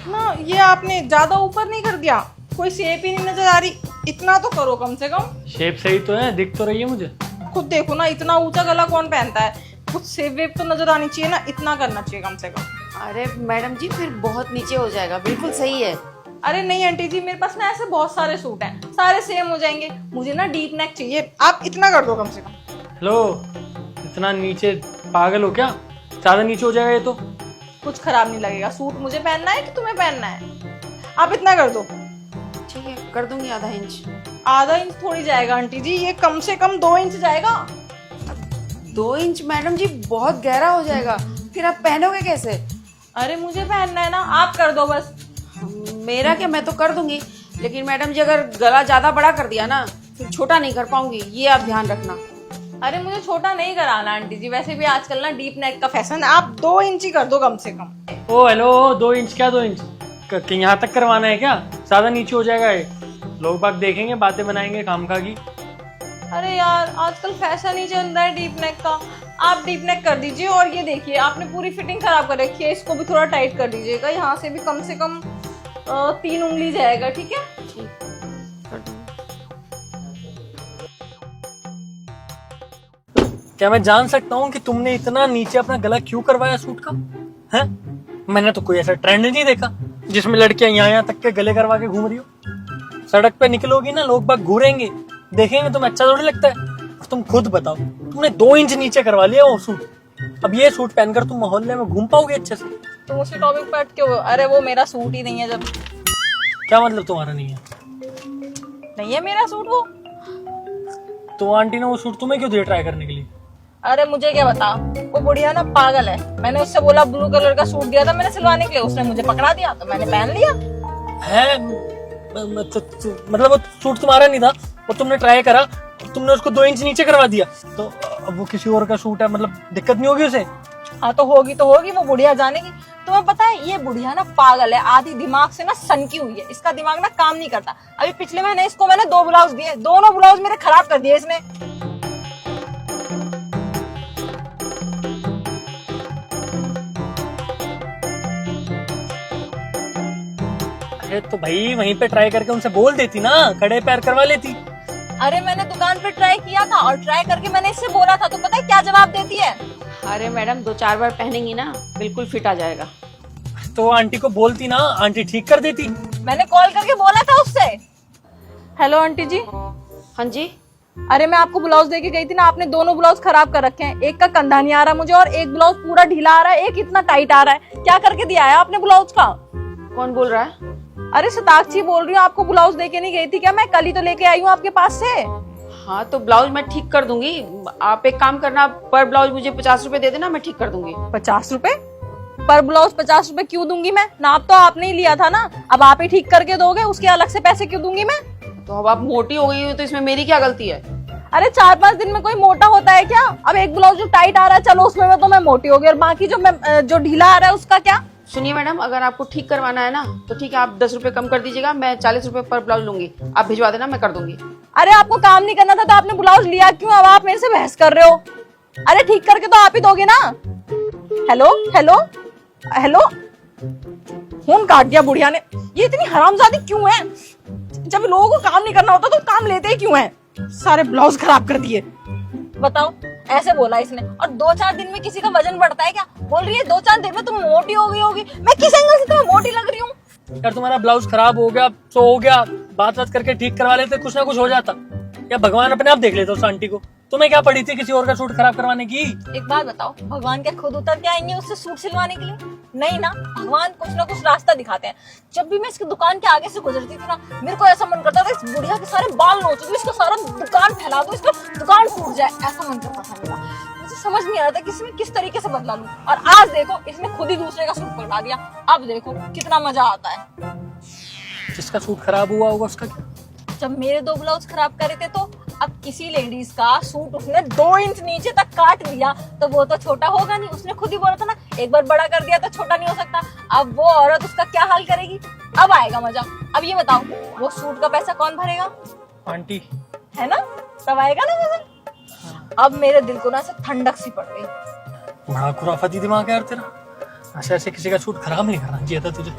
इतना ये आपने ज्यादा ऊपर नहीं कर दिया? कोई शेप ही नहीं नजर आ रही। इतना तो करो कम से कम। शेप सही तो है, दिख तो रही है मुझे। खुद देखो ना, इतना ऊंचा गला कौन पहनता है? कुछ शेप वेप तो नजर आनी चाहिए ना, इतना करना चाहिए कम से कम। अरे मैडम जी फिर बहुत नीचे हो जाएगा, बिल्कुल सही है। अरे नहीं आंटी जी, मेरे पास ना ऐसे बहुत सारे सूट हैं, सारे सेम हो जाएंगे। मुझे ना डीप नेक चाहिए, आप इतना कर दो कम से कम। हेलो, इतना नीचे पागल हो क्या? ज्यादा नीचे हो जाएगा ये तो। कुछ खराब नहीं लगेगा। सूट मुझे पहनना है कि तुम्हें पहनना है? आप इतना कर दो। ठीक है, कर दूंगी आधा इंच। आधा इंच थोड़ी जाएगा आंटी जी, ये कम से कम 2 इंच जाएगा। 2 इंच मैडम जी बहुत गहरा हो जाएगा, फिर आप पहनोगे कैसे? अरे मुझे पहनना है ना, आप कर दो बस। मेरा क्या, मैं तो कर दूंगी, लेकिन मैडम जी अगर गला ज्यादा बड़ा कर दिया ना फिर छोटा नहीं कर पाऊंगी, ये आप ध्यान रखना। अरे मुझे छोटा नहीं कराना आंटी जी, वैसे भी आजकल ना डीप नेक का फैशन है। आप 2 इंच ही कर दो कम से कम। ओ हेलो, 2 इंच क्या 2 इंच? यहाँ तक करवाना है क्या? ज्यादा नीचे हो जाएगा ये। लोग बाग देखेंगे, बातें बनाएंगे खामखा की। अरे यार, आजकल फैशन ही चल रहा है डीप नेक का। आप डीप नेक कर दीजिए। और ये देखिए, आपने पूरी फिटिंग खराब कर रखी है, इसको भी थोड़ा टाइट कर दीजिएगा। यहाँ से भी कम से कम 3 उंगली जाएगा। ठीक है? क्या मैं जान सकता हूँ कि तुमने इतना नीचे अपना गला क्यों करवाया सूट का? है? मैंने तो कोई ऐसा ट्रेंड नहीं देखा जिसमें लड़कियां यहाँ तक के गले करवा के घूम रही हो। सड़क पे निकलोगी ना, लोग बाग घूरेंगे, देखेंगे, तुम्हें अच्छा थोड़ी लगता है। और तुम खुद बताओ, तुमने 2 इंच नीचे करवा लिया वो सूट। अब ये सूट पहनकर तुम मोहल्ले में घूम पाओगे अच्छे से? तुम उसी टॉपिक पर अटके हो। अरे वो मेरा सूट ही नहीं है। जब क्या मतलब तुम्हारा नहीं है? नहीं है मेरा सूट वो। तो आंटी ने वो सूट तुम्हें क्यों दिया ट्राई करने के लिए? अरे मुझे क्या बता, वो बुढ़िया ना पागल है। मैंने उससे बोला ब्लू कलर का सूट दिया था मैंने सिलवाने के लिए, उसने मुझे पकड़ा दिया तो मैंने पहन लिया। है मतलब वो सूट तुम्हारा नहीं था, वो तुमने ट्राई करा, तुमने उसको 2 इंच नीचे करवा दिया, तो अब वो किसी और का सूट है, मतलब दिक्कत नहीं होगी उसे? हाँ तो होगी, वो बुढ़िया जानेगी। तुम्हें पता है ये बुढ़िया ना पागल है, आधी दिमाग से ना सनकी हुई है। इसका दिमाग ना काम नहीं करता। अभी पिछले महीने इसको मैंने 2 ब्लाउज दिए, दोनों ब्लाउज मेरे खराब कर दिए इसने। अरे तो भाई वहीं पे ट्राई करके उनसे बोल देती ना, खड़े पैर करवा लेती। अरे मैंने दुकान पे ट्राई किया था, और ट्राई करके मैंने इससे बोला था, तो पता है क्या जवाब देती है? अरे मैडम 2-4 बार पहनेंगी ना बिल्कुल फिट आ जाएगा। तो आंटी को बोलती ना, आंटी ठीक कर देती। मैंने कॉल करके बोला था उससे। हेलो आंटी जी। हाँ जी। अरे मैं आपको ब्लाउज देके गई थी ना, आपने दोनों ब्लाउज खराब कर रखे हैं। एक का कंधा नहीं आ रहा मुझे, और एक ब्लाउज पूरा ढीला आ रहा है, एक इतना टाइट आ रहा है। क्या करके दिया है आपने ब्लाउज का? कौन बोल रहा है? अरे शताक्षी बोल रही हूँ। आपको ब्लाउज देके नहीं गई थी क्या मैं? कल ही तो लेके आई हूँ आपके पास से। हाँ तो ब्लाउज मैं ठीक कर दूंगी। आप एक काम करना, पर ब्लाउज मुझे 50 रुपए दे देना, मैं ठीक कर दूंगी। 50 रुपए? पर ब्लाउज 50 रुपए क्यों दूंगी मैं? नाप तो आपने ही लिया था ना, अब आप ही ठीक करके दोगे, उसके अलग से पैसे क्यों दूंगी मैं? तो अब आप मोटी हो गई हो तो इसमें मेरी क्या गलती है? अरे 4-5 दिन में कोई मोटा होता है क्या? अब एक ब्लाउज जो टाइट आ रहा है चलो उसमें तो मैं मोटी हो गई, और बाकी जो ढीला आ रहा है उसका क्या? सुनिए मैडम, अगर आपको ठीक करवाना है ना तो ठीक है, आप 10 रुपए कम कर दीजिएगा, मैं 40 रुपए पर ब्लाउज लूंगी। आप भिजवा देना, मैं कर दूंगी। अरे आपको काम नहीं करना था तो आपने ब्लाउज लिया क्यों? अब आप मेरे से बहस कर रहे हो। अरे ठीक करके तो आप ही दोगे ना। हेलो हेलो हेलो, फोन काट दिया बुढ़िया ने। ये इतनी हरामजादी क्यों है? जब लोगों को काम नहीं करना होता तो काम लेते ही क्यों है? सारे ब्लाउज खराब कर दिए। बताओ, ऐसे बोला इसने। और 2-4 दिन में किसी का वजन बढ़ता है क्या? बोल रही है 2-4 दिन में तुम मोटी हो गई होगी। मैं किस एंगल से तुम्हें मोटी लग रही हूँ? यार तुम्हारा ब्लाउज खराब हो गया तो हो गया, बात करके ठीक करवा लेते, कुछ ना कुछ हो जाता। या भगवान अपने आप देख लेते उस आंटी को। तुम्हें क्या पड़ी थी किसी और का सूट खराब करवाने की? एक बात बताओ, भगवान क्या खुद उतर के आएंगे उससे सूट सिलवाने के लिए? नहीं ना, भगवान कुछ ना कुछ रास्ता दिखाते हैं। जब भी मैं इसकी दुकान के आगे से गुजरती थी ना, मेरे को ऐसा मन करता था इस बुढ़िया के सारे बाल नोच दूं, इसका सारा दुकान फैला दूं, इसका दुकान टूट जाए, ऐसा मन करता था मेरा। मुझे समझ नहीं आ रहा था कि इसमें किस तरीके से बदला लूं। और आज देखो, इसने खुद ही दूसरे का सूट पकड़ा दिया। अब देखो कितना मजा आता है। जिसका सूट खराब हुआ होगा उसका क्या? जब मेरे 2 ब्लाउज खराब करे थे तो अब किसी लेडीज का सूट उसने 2 इंच नीचे तक काट दिया तो वो तो छोटा होगा नहीं। उसने खुद ही बोला था ना, एक बार बड़ा कर दिया तो छोटा नहीं हो सकता। अब वो औरत उसका क्या हाल करेगी? अब आएगा मजा। अब ये बताओ, वो सूट का पैसा कौन भरेगा? आंटी। है ना, तब आएगा ना मजा। अब मेरे दिल को ना ऐसे ठंडक सी पड़ गई। बड़ा खुराफाती दिमाग है यार तेरा। ऐसे ऐसे किसी का सूट खराब नहीं करना चाहिए था तुझे।